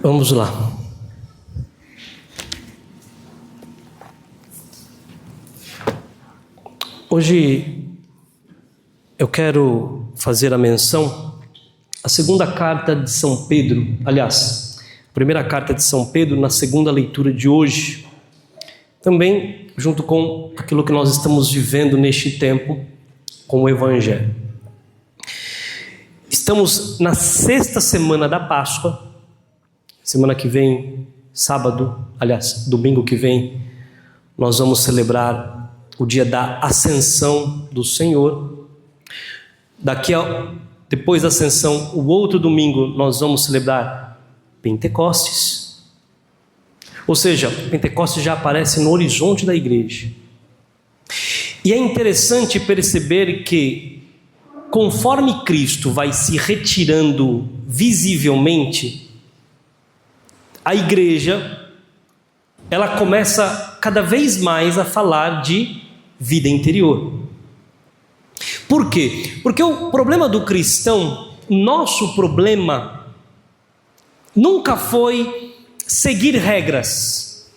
Vamos lá. Hoje eu quero fazer a menção à segunda carta de São Pedro, aliás, a primeira carta de São Pedro na segunda leitura de hoje, também junto com aquilo que nós estamos vivendo neste tempo com o Evangelho. Estamos na sexta semana da Páscoa, semana que vem, sábado, aliás, domingo que vem, nós vamos celebrar o dia da Ascensão do Senhor. Depois da Ascensão, o outro domingo, nós vamos celebrar Pentecostes. Ou seja, Pentecostes já aparece no horizonte da igreja. E é interessante perceber que, conforme Cristo vai se retirando visivelmente, a igreja, ela começa cada vez mais a falar de vida interior. Por quê? Porque o problema do cristão, nosso problema, nunca foi seguir regras.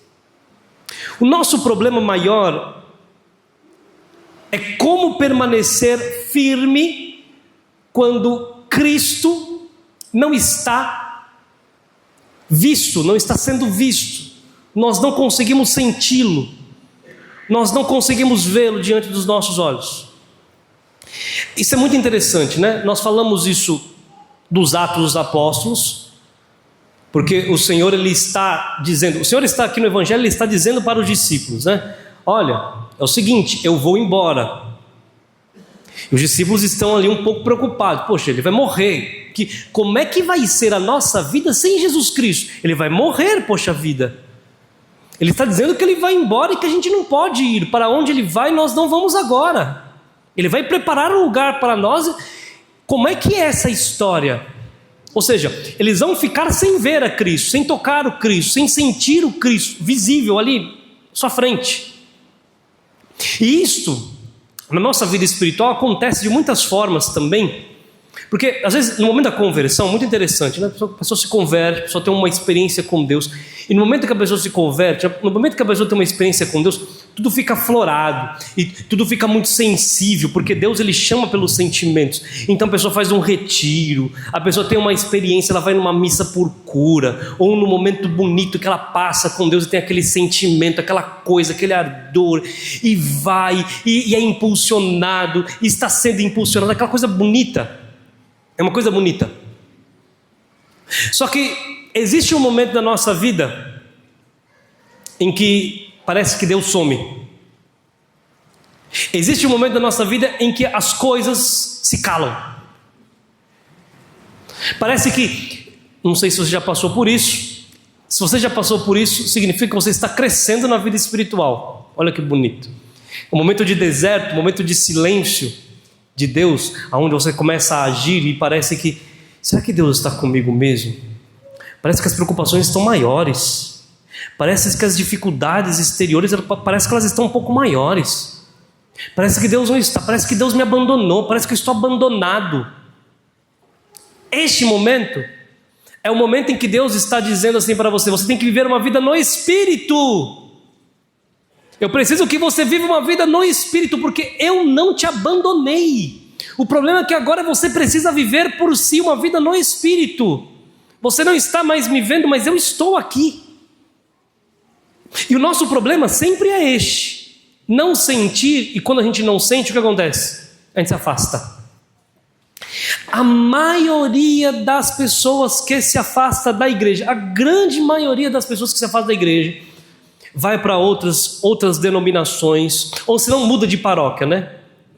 O nosso problema maior é como permanecer firme quando Cristo não está visto, não está sendo visto. Nós não conseguimos senti-lo. Nós não conseguimos vê-lo diante dos nossos olhos. Isso é muito interessante, né? Nós falamos isso dos Atos dos Apóstolos, porque o Senhor está aqui no Evangelho, Ele está dizendo para os discípulos, né? Olha, é o seguinte, eu vou embora. E os discípulos estão ali um pouco preocupados. Poxa, Ele vai morrer. Como é que vai ser a nossa vida sem Jesus Cristo? Ele vai morrer, poxa vida. Ele está dizendo que Ele vai embora e que a gente não pode ir. Para onde Ele vai, nós não vamos agora. Ele vai preparar um lugar para nós. Como é que é essa história? Ou seja, eles vão ficar sem ver a Cristo, sem tocar o Cristo, sem sentir o Cristo visível ali à sua frente. E isto, na nossa vida espiritual, acontece de muitas formas também. Porque, às vezes, no momento da conversão, muito interessante, né? A pessoa se converte, a pessoa tem uma experiência com Deus. E no momento que a pessoa se converte, no momento que a pessoa tem uma experiência com Deus, tudo fica aflorado e tudo fica muito sensível, porque Deus, Ele chama pelos sentimentos. Então a pessoa faz um retiro, a pessoa tem uma experiência, ela vai numa missa por cura, ou num momento bonito que ela passa com Deus e tem aquele sentimento, aquela coisa, aquele ardor, e vai, e é impulsionado, e está sendo impulsionado, aquela coisa bonita. É uma coisa bonita. Só que existe um momento da nossa vida em que parece que Deus some. Existe um momento da nossa vida em que as coisas se calam. Parece que, não sei se você já passou por isso. Se você já passou por isso, significa que você está crescendo na vida espiritual. Olha que bonito. Um momento de deserto, um momento de silêncio de Deus, onde você começa a agir e parece que, será que Deus está comigo mesmo? Parece que as preocupações estão maiores, parece que as dificuldades exteriores, parece que elas estão um pouco maiores, parece que Deus não está, parece que Deus me abandonou, parece que eu estou abandonado. Este momento é o momento em que Deus está dizendo assim para você, você tem que viver uma vida no Espírito. Eu preciso que você viva uma vida no Espírito, porque eu não te abandonei. O problema é que agora você precisa viver por si uma vida no Espírito. Você não está mais me vendo, mas eu estou aqui. E o nosso problema sempre é este: não sentir, e quando a gente não sente, o que acontece? A gente se afasta. A maioria das pessoas que se afasta da igreja, a grande maioria das pessoas que se afastam da igreja, vai para outras denominações, ou se não muda de paróquia, né?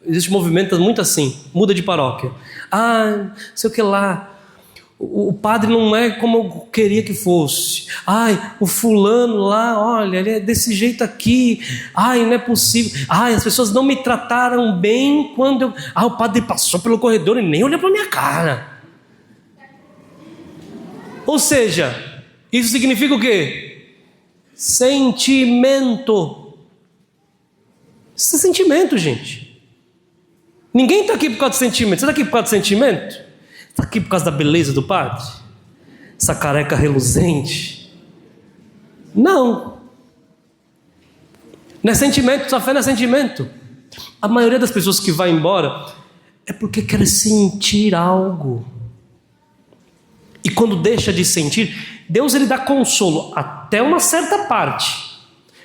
Existe um movimento muito assim, muda de paróquia. Sei o que lá, o padre não é como eu queria que fosse. O fulano lá, olha, ele é desse jeito aqui. Não é possível. As pessoas não me trataram bem quando eu... o padre passou pelo corredor e nem olhou para minha cara. Ou seja, isso significa o quê? Sentimento. Isso é sentimento, gente. Ninguém está aqui por causa de sentimento. Você está aqui por causa de sentimento? Você está aqui por causa da beleza do padre? Você essa careca reluzente. Não. Não é sentimento, sua fé não é sentimento. A maioria das pessoas que vai embora é porque quer sentir algo. E quando deixa de sentir, Deus ele dá consolo até uma certa parte.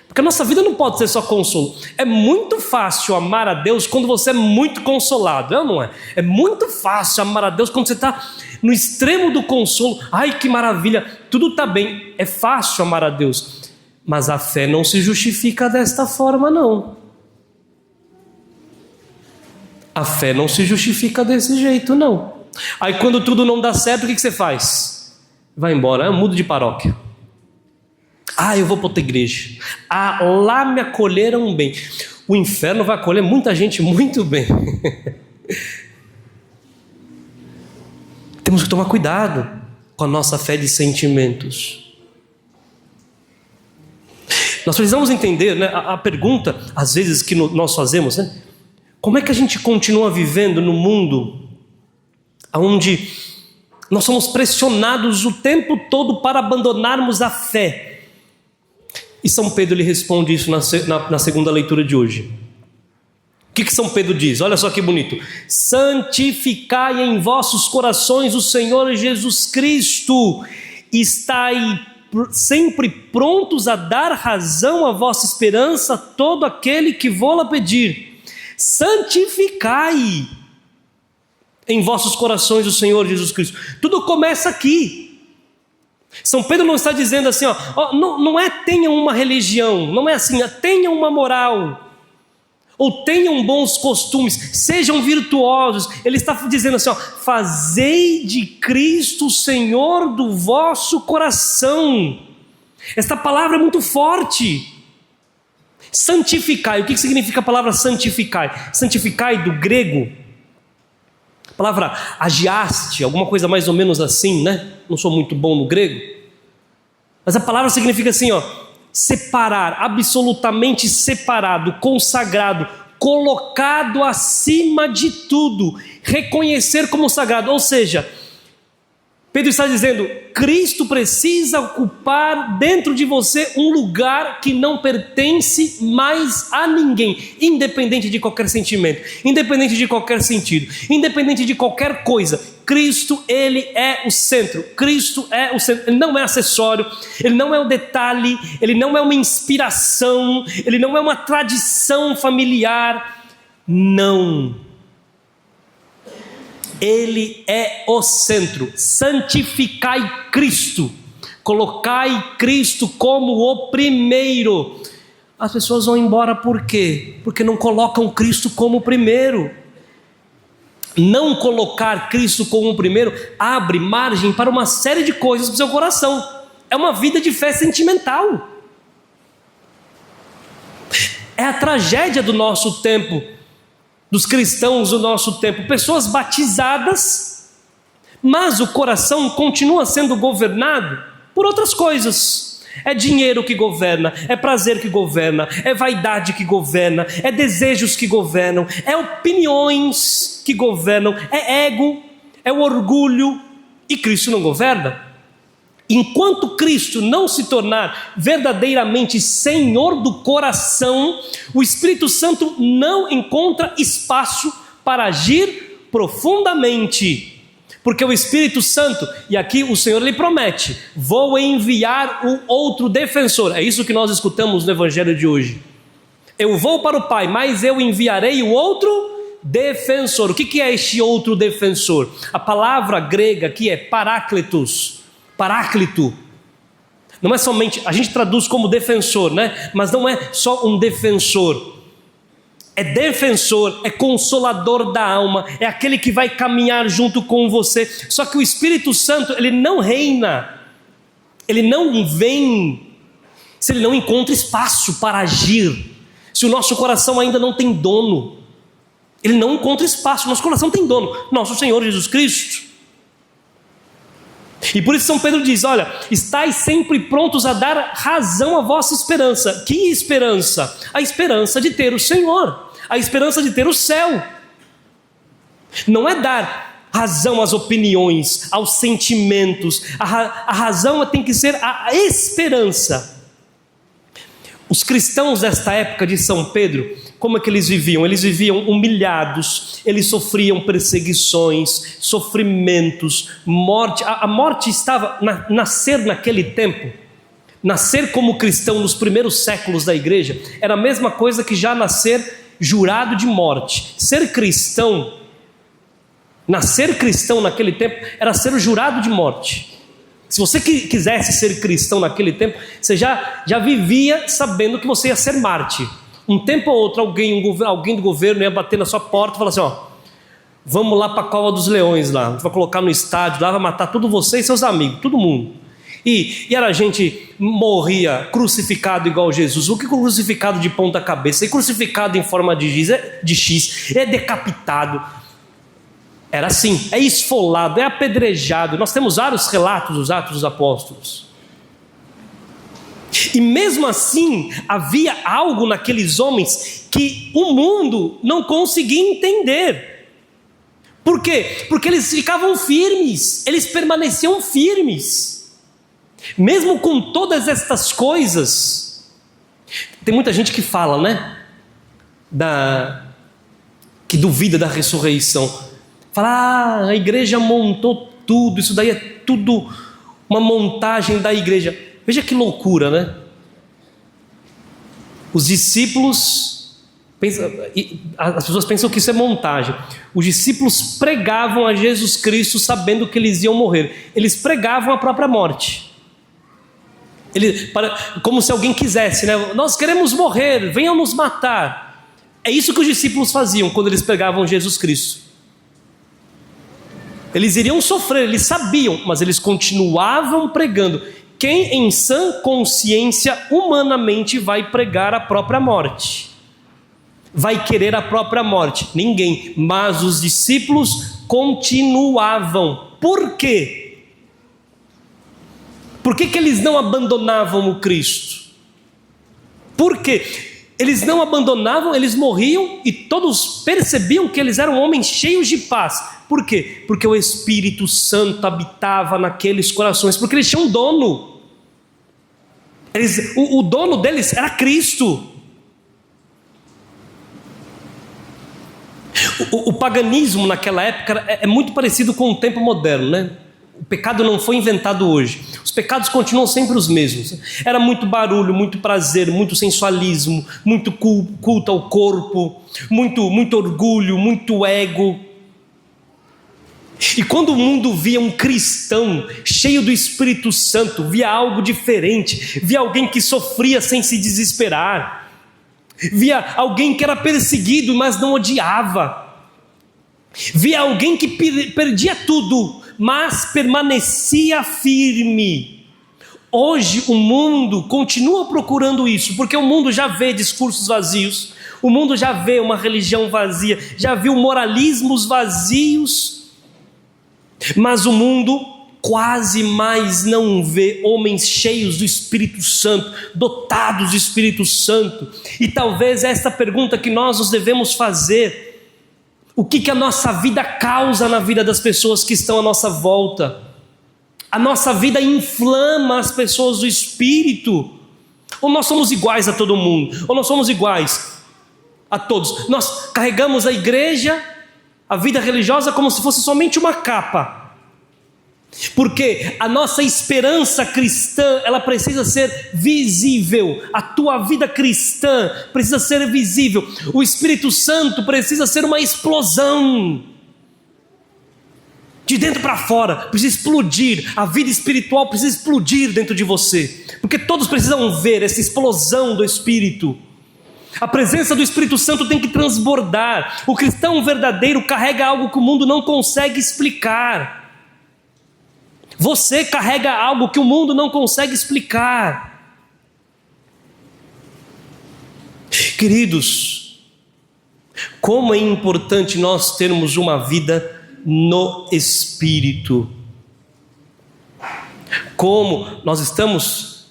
Porque a nossa vida não pode ser só consolo. É muito fácil amar a Deus quando você é muito consolado, é ou não é? É muito fácil amar a Deus quando você está no extremo do consolo. Ai, que maravilha, tudo está bem. É fácil amar a Deus. Mas a fé não se justifica desta forma, não. A fé não se justifica desse jeito, não. Aí quando tudo não dá certo, o que você faz? Vai embora, eu mudo de paróquia. Eu vou para outra igreja. Lá me acolheram bem. O inferno vai acolher muita gente muito bem. Temos que tomar cuidado com a nossa fé de sentimentos. Nós precisamos entender, né, a pergunta, às vezes, que nós fazemos, né? Como é que a gente continua vivendo no mundo onde nós somos pressionados o tempo todo para abandonarmos a fé? E São Pedro lhe responde isso na segunda leitura de hoje. O que São Pedro diz? Olha só que bonito. Santificai em vossos corações o Senhor Jesus Cristo. Estai sempre prontos a dar razão à vossa esperança a todo aquele que vô-la pedir. Santificai em vossos corações o Senhor Jesus Cristo. Tudo começa aqui. São Pedro não está dizendo assim, não é tenham uma religião, não é assim, tenham uma moral, ou tenham bons costumes, sejam virtuosos. Ele está dizendo assim, fazei de Cristo o Senhor do vosso coração. Esta palavra é muito forte. Santificai, o que significa a palavra santificai? Santificai do grego, a palavra agiaste, alguma coisa mais ou menos assim, né? Não sou muito bom no grego, mas a palavra significa assim, separar, absolutamente separado, consagrado, colocado acima de tudo, reconhecer como sagrado. Ou seja, Pedro está dizendo, Cristo precisa ocupar dentro de você um lugar que não pertence mais a ninguém, independente de qualquer sentimento, independente de qualquer sentido, independente de qualquer coisa. Cristo, ele é o centro. Cristo é o centro. Ele não é acessório, ele não é um detalhe, ele não é uma inspiração, ele não é uma tradição familiar. Não. Ele é o centro. Santificai Cristo, colocai Cristo como o primeiro. As pessoas vão embora por quê? Porque não colocam Cristo como o primeiro. Não colocar Cristo como o primeiro abre margem para uma série de coisas no seu coração. É uma vida de fé sentimental. É a tragédia do nosso tempo, dos cristãos do nosso tempo, pessoas batizadas, mas o coração continua sendo governado por outras coisas. É dinheiro que governa, é prazer que governa, é vaidade que governa, é desejos que governam, é opiniões que governam, é ego, é o orgulho, e Cristo não governa. Enquanto Cristo não se tornar verdadeiramente Senhor do coração, o Espírito Santo não encontra espaço para agir profundamente. Porque o Espírito Santo, e aqui o Senhor lhe promete, vou enviar o outro defensor. É isso que nós escutamos no Evangelho de hoje. Eu vou para o Pai, mas eu enviarei o outro defensor. O que é este outro defensor? A palavra grega aqui é paráclitos. Paráclito. Não é somente, a gente traduz como defensor, né? Mas não é só um defensor. É defensor, é consolador da alma, é aquele que vai caminhar junto com você. Só que o Espírito Santo, ele não reina, ele não vem, se ele não encontra espaço para agir, se o nosso coração ainda não tem dono, ele não encontra espaço, nosso coração tem dono, nosso Senhor Jesus Cristo. E por isso São Pedro diz, olha, estais sempre prontos a dar razão à vossa esperança. Que esperança? A esperança de ter o Senhor, a esperança de ter o céu. Não é dar razão às opiniões, aos sentimentos. A razão tem que ser a esperança. Os cristãos desta época de São Pedro, como é que eles viviam? Eles viviam humilhados, eles sofriam perseguições, sofrimentos, morte. A morte estava, nascer naquele tempo, nascer como cristão nos primeiros séculos da igreja, era a mesma coisa que já nascer jurado de morte. Ser cristão, nascer cristão naquele tempo, era ser jurado de morte. Se você quisesse ser cristão naquele tempo, você já vivia sabendo que você ia ser mártir. Um tempo ou outro, alguém do governo ia bater na sua porta e falar assim: ó, vamos lá para a Cova dos Leões lá, a gente vai colocar no estádio lá, vai matar todos você e seus amigos, todo mundo. E era gente morria crucificado igual Jesus. O que é crucificado de ponta cabeça? E crucificado em forma de X, é decapitado. Era assim, é esfolado, é apedrejado. Nós temos vários relatos dos Atos dos Apóstolos. E mesmo assim, havia algo naqueles homens que o mundo não conseguia entender. Por quê? Porque eles ficavam firmes, eles permaneciam firmes. Mesmo com todas estas coisas. Tem muita gente que fala, né? Que duvida da ressurreição. Fala, a igreja montou tudo, isso daí é tudo uma montagem da igreja. Veja que loucura, né? Os discípulos, as pessoas pensam que isso é montagem. Os discípulos pregavam a Jesus Cristo sabendo que eles iam morrer. Eles pregavam a própria morte. Como se alguém quisesse, né? Nós queremos morrer, venham nos matar. É isso que os discípulos faziam quando eles pregavam Jesus Cristo. Eles iriam sofrer, eles sabiam, mas eles continuavam pregando. Quem em sã consciência humanamente vai pregar a própria morte? Vai querer a própria morte? Ninguém. Mas os discípulos continuavam. Por quê? Por que eles não abandonavam o Cristo? Por quê? Eles não abandonavam, eles morriam e todos percebiam que eles eram homens cheios de paz. Por quê? Porque o Espírito Santo habitava naqueles corações, porque eles tinham um dono. O dono deles era Cristo. O paganismo naquela época é muito parecido com o tempo moderno, né? O pecado não foi inventado hoje. Os pecados continuam sempre os mesmos. Era muito barulho, muito prazer, muito sensualismo, muito culto ao corpo, muito orgulho, muito ego. E quando o mundo via um cristão cheio do Espírito Santo, via algo diferente, via alguém que sofria sem se desesperar, via alguém que era perseguido, mas não odiava, via alguém que perdia tudo, mas permanecia firme. Hoje o mundo continua procurando isso, porque o mundo já vê discursos vazios, o mundo já vê uma religião vazia, já viu moralismos vazios, mas o mundo quase mais não vê homens cheios do Espírito Santo, dotados do Espírito Santo. E talvez esta pergunta que nós nos devemos fazer: o que a nossa vida causa na vida das pessoas que estão à nossa volta? A nossa vida inflama as pessoas do Espírito? Ou nós somos iguais a todo mundo? Ou nós somos iguais a todos? Nós carregamos a igreja, a vida religiosa, como se fosse somente uma capa. Porque a nossa esperança cristã, ela precisa ser visível. A tua vida cristã precisa ser visível. O Espírito Santo precisa ser uma explosão. De dentro para fora, precisa explodir. A vida espiritual precisa explodir dentro de você. Porque todos precisam ver essa explosão do Espírito. A presença do Espírito Santo tem que transbordar. O cristão verdadeiro carrega algo que o mundo não consegue explicar. Você carrega algo que o mundo não consegue explicar. Queridos, como é importante nós termos uma vida no Espírito. Como nós estamos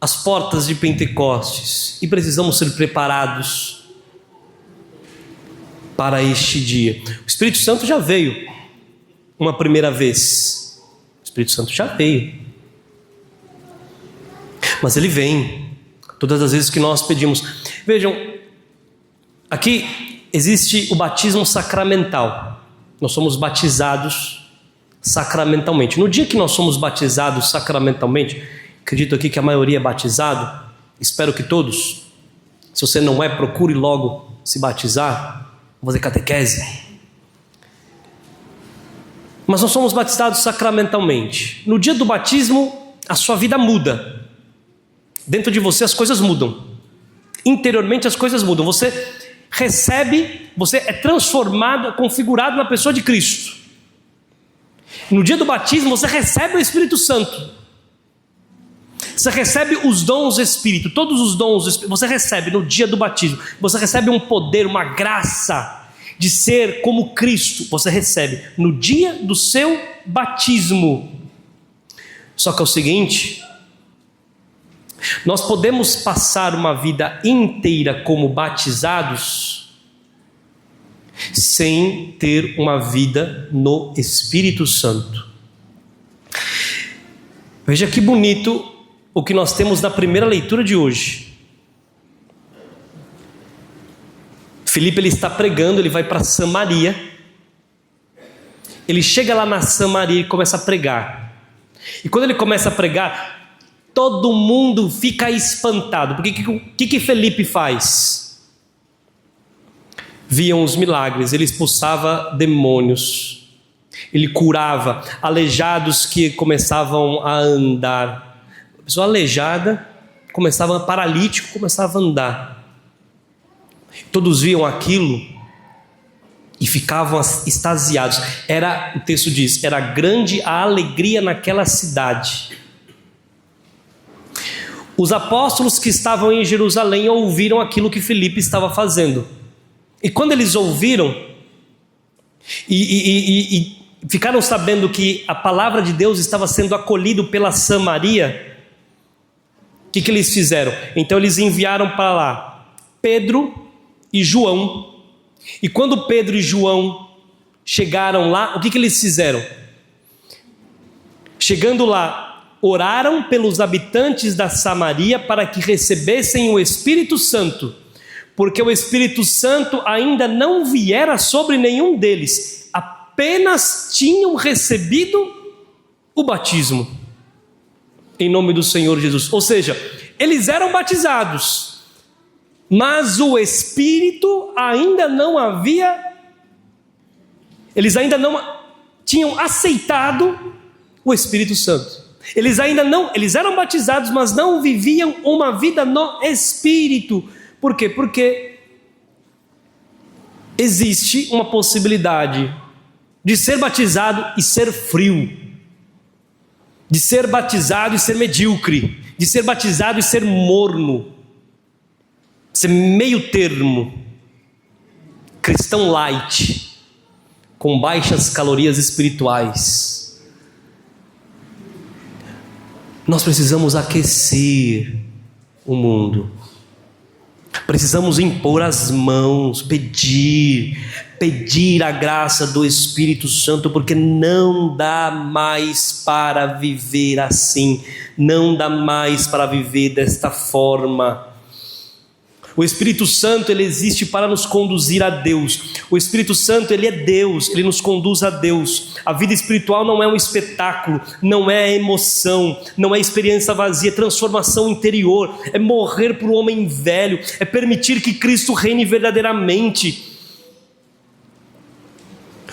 às portas de Pentecostes e precisamos ser preparados para este dia. O Espírito Santo já veio. uma primeira vez. O Espírito Santo já veio. Mas ele vem todas as vezes que nós pedimos. Vejam, aqui existe o batismo sacramental. Nós somos batizados sacramentalmente. No dia que nós somos batizados sacramentalmente, acredito aqui que a maioria é batizado, espero que todos. Se você não é, procure logo se batizar, vou fazer catequese. Mas nós somos batizados sacramentalmente. No dia do batismo, a sua vida muda. Dentro de você as coisas mudam. Interiormente as coisas mudam. Você recebe, você é transformado, é configurado na pessoa de Cristo. No dia do batismo você recebe o Espírito Santo. Você recebe os dons do Espírito, todos os dons do Espírito, você recebe no dia do batismo. Você recebe um poder, uma graça de ser como Cristo. Você recebe no dia do seu batismo. Só que é o seguinte, nós podemos passar uma vida inteira como batizados sem ter uma vida no Espírito Santo. Veja que bonito o que nós temos na primeira leitura de hoje. Filipe, ele está pregando, ele vai para Samaria. Ele chega lá na Samaria e começa a pregar. E quando ele começa a pregar, todo mundo fica espantado. Porque o que Filipe faz? Viam os milagres, ele expulsava demônios, ele curava aleijados que começavam a andar. A pessoa aleijada paralítico começava a andar. Todos viam aquilo e ficavam extasiados. O texto diz, era grande a alegria naquela cidade. Os apóstolos que estavam em Jerusalém ouviram aquilo que Filipe estava fazendo. E quando eles ouviram e ficaram sabendo que a palavra de Deus estava sendo acolhida pela Samaria, o que eles fizeram? Então eles enviaram para lá Pedro e João. E quando Pedro e João chegaram lá, o que eles fizeram? Chegando lá, oraram pelos habitantes da Samaria para que recebessem o Espírito Santo, porque o Espírito Santo ainda não viera sobre nenhum deles, apenas tinham recebido o batismo em nome do Senhor Jesus. Ou seja, eles eram batizados, mas o Espírito ainda não havia, eles ainda não tinham aceitado o Espírito Santo. Eles eram batizados, mas não viviam uma vida no Espírito. Por quê? Porque existe uma possibilidade de ser batizado e ser frio, de ser batizado e ser medíocre, de ser batizado e ser morno, ser meio termo, cristão light, com baixas calorias espirituais. Nós precisamos aquecer o mundo. Precisamos impor as mãos, pedir a graça do Espírito Santo, porque não dá mais para viver assim, não dá mais para viver desta forma. O Espírito Santo, ele existe para nos conduzir a Deus. O Espírito Santo, ele é Deus, ele nos conduz a Deus. A vida espiritual não é um espetáculo, não é emoção, não é experiência vazia, é transformação interior, é morrer para o homem velho, é permitir que Cristo reine verdadeiramente.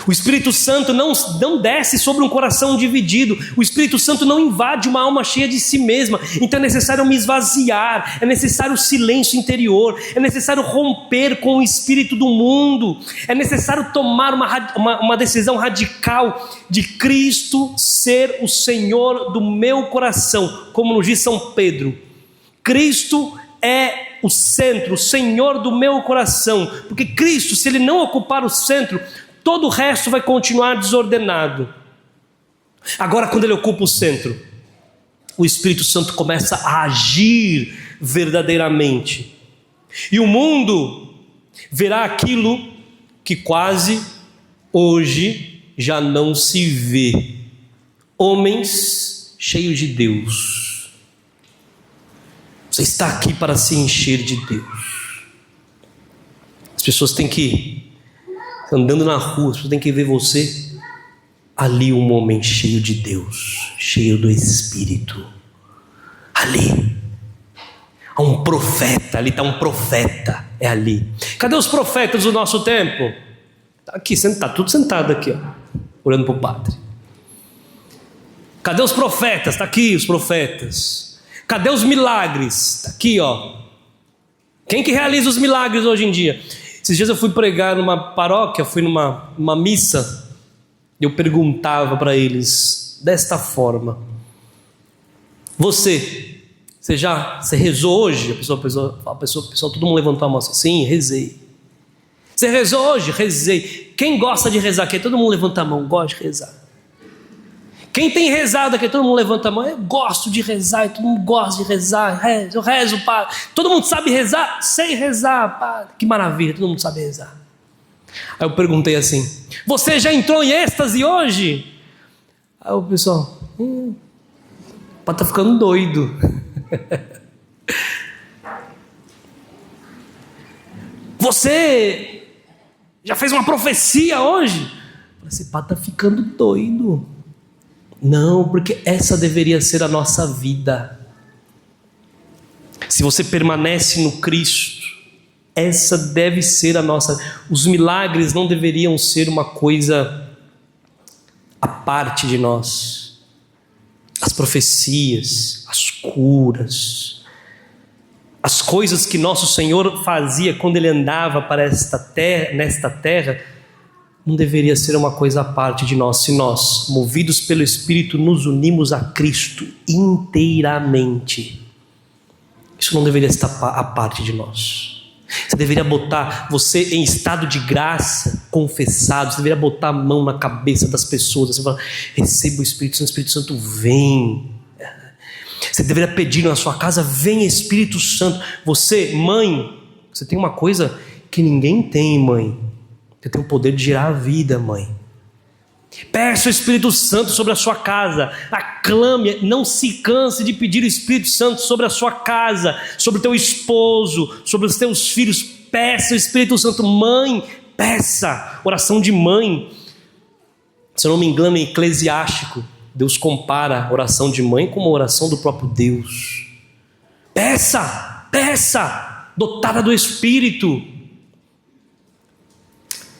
O Espírito Santo não desce sobre um coração dividido. O Espírito Santo não invade uma alma cheia de si mesma. Então é necessário me esvaziar, é necessário silêncio interior, é necessário romper com o espírito do mundo, é necessário tomar uma decisão radical de Cristo ser o Senhor do meu coração, como nos diz São Pedro. Cristo é o centro, o Senhor do meu coração, porque Cristo, se Ele não ocupar o centro, todo o resto vai continuar desordenado. Agora, quando ele ocupa o centro, o Espírito Santo começa a agir verdadeiramente. E o mundo verá aquilo que quase hoje já não se vê homens cheios de Deus. Você está aqui para se encher de Deus. As pessoas têm que, andando na rua, as pessoas têm que ver você ali, um homem cheio de Deus, cheio do Espírito. Ali há um profeta, ali está um profeta, é ali. Cadê os profetas do nosso tempo? Está aqui, está tudo sentado aqui, ó, olhando para o padre. Cadê os profetas? Está aqui os profetas. Cadê os milagres? Está aqui, ó. Quem que realiza os milagres hoje em dia? Esses dias eu fui pregar numa paróquia, fui numa missa, e eu perguntava para eles desta forma: Você rezou hoje? A pessoa, todo mundo levantou a mão assim: sim, rezei. Você rezou hoje? Rezei. Quem gosta de rezar aqui? Todo mundo levanta a mão, gosta de rezar. Quem tem rezado aqui? Todo mundo levanta a mão. Eu gosto de rezar, todo mundo gosta de rezar. Eu rezo, padre. Todo mundo sabe rezar? Sei rezar, padre. Que maravilha, todo mundo sabe rezar. Aí eu perguntei assim: você já entrou em êxtase hoje? Aí o pessoal: o padre tá ficando doido. Você já fez uma profecia hoje? Esse padre está ficando doido. Não, porque essa deveria ser a nossa vida. Se você permanece no Cristo, essa deve ser a nossa. Os milagres não deveriam ser uma coisa à parte de nós. As profecias, as curas, as coisas que nosso Senhor fazia quando Ele andava para nesta terra, não deveria ser uma coisa à parte de nós, se nós, movidos pelo Espírito, nos unimos a Cristo inteiramente. Isso não deveria estar à parte de nós. Você deveria botar você em estado de graça, confessado. Você deveria botar a mão na cabeça das pessoas. Você fala: receba o Espírito Santo, vem. Você deveria pedir na sua casa: vem Espírito Santo. Você, mãe, você tem uma coisa que ninguém tem, mãe. Você tem o poder de gerar a vida, mãe. Peça o Espírito Santo sobre a sua casa. Aclame, não se canse de pedir o Espírito Santo sobre a sua casa, sobre o teu esposo, sobre os teus filhos. Peça o Espírito Santo, mãe, peça. Oração de mãe. Se eu não me engano, em Eclesiástico, Deus compara a oração de mãe com a oração do próprio Deus. Peça, dotada do Espírito.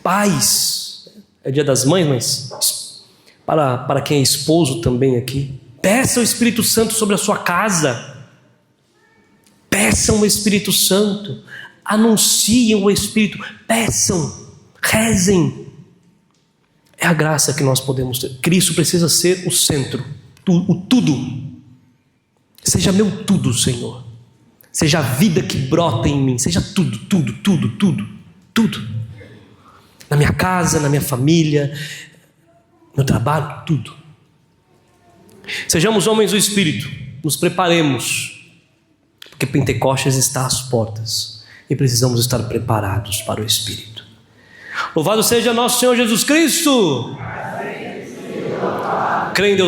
Pais, é dia das mães, mas para quem é esposo também aqui, peça o Espírito Santo sobre a sua casa. Peçam o Espírito Santo, anunciem o Espírito, peçam, rezem. É a graça que nós podemos ter. Cristo precisa ser o centro, o tudo. Seja meu tudo, Senhor. Seja a vida que brota em mim, seja tudo. Na minha casa, na minha família, no trabalho, tudo. Sejamos homens do Espírito, nos preparemos, porque Pentecostes está às portas e precisamos estar preparados para o Espírito. Louvado seja nosso Senhor Jesus Cristo! Creio em Deus